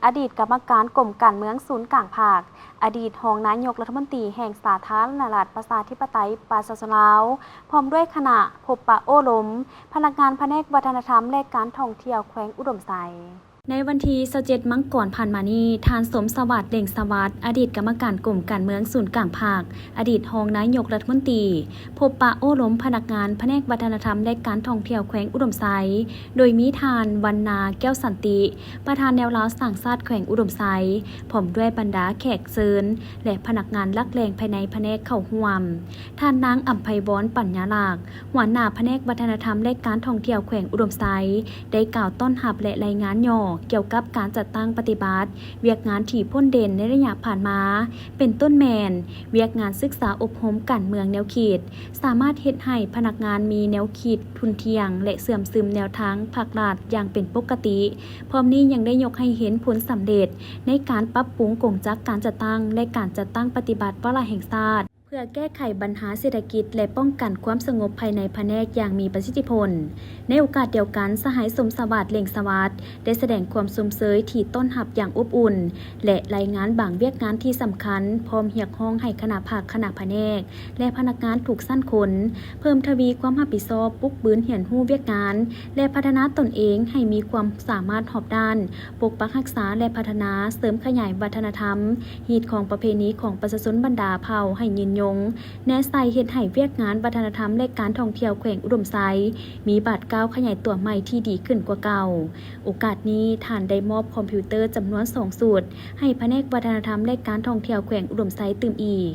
อดีตกรรมการกรมการเมืองศูนย์กลางภาคอดีตรองนายกรัฐมนตรีแห่งสาธารณรัฐประชาธิปไตยประชาชนลาวพร้อมด้วยคณะพบปะโอ้ล้มพนักงานแผนกวัฒนธรรมและการท่องเที่ยวแขวงอุดมไซในวันที่27มังกรผ่านมานี้ทานสมสวัสดิ์เด่งสวัสดิ์อดีตกรรมการกรมการเมืองศูนย์กลางภาคอดีตรองนายกรัฐมนตรีพบปะโอ้ล้มพนักงานแผนกวัฒนธรรมและการท่องเที่ยวแขวงอุดมไซโดยมีทานวรรณาแก้วสันติประธานแนวร้าวสั่งซาดแขวงอุดมไซพร้อมด้วยบรรดาแขกเชิญและพนักงานลักแรงภายในแผนกเข้าร่วมท่านนางอัมไพวรปัญญาลากหัวหน้าแผนกวัฒนธรรมและการท่องเที่ยวแขวงอุดมไซได้กล่าวต้อนรับและรายงานย่อเกี่ยวกับการจัดตั้งปฏิบัติเวียกงานที่พ้นเด่นในระยะผ่านมาเป็นต้นแมนเวียกงานศึกษาอบรมการเมืองแนวคิดสามารถเฮ็ดให้พนักงานมีแนวคิดทุนเทียงและเสื่อมซึมแนวทางภาครัฐอย่างเป็นปกติพร้อมนี้ยังได้ยกให้เห็นผลสำเร็จในการปรับปรุงกงจักการจัดตั้งและการจัดตั้งปฏิบัติวาระแห่งชาติเพื่อแก้ไขปัญหาเศรษฐกิจและป้องกันความสงบภายในแผนกอย่างมีประสิทธิผลในโอกาสเดียวกันสหายสมสวัสดิ์เล่งสวัสดิ์ได้แสดงความสมเสยที่ต้อนรับอย่างอบอุ่นและรายงานบางเวียกงานที่สำคัญพร้อมเรียกร้องให้คณะภาคคณะแผนกและพนักงานถูกสั้นขนเพิ่มทวีความรับผิดชอบปลุกบืนเหียนหู้เวียกงานและพัฒนาตนเองให้มีความสามารถรอบด้านปกปักรักษาและพัฒนาเสริมขยายวัฒนธรรมฮีตของประเพณีของประชาชนบรรดาเผ่าให้ยืนยงแนใส่เฮ็ดให้เวียกงานวัฒนธรรมและการท่องเที่ยวแขวงอุดมไซมีบาดก้าวขยายตัวใหม่ที่ดีขึ้นกว่าเก่าโอกาสนี้ท่านได้มอบคอมพิวเตอร์จำนวน2 สูตรให้แผนกวัฒนธรรมและการท่องเที่ยวแขวงอุดมไซตื่มอีก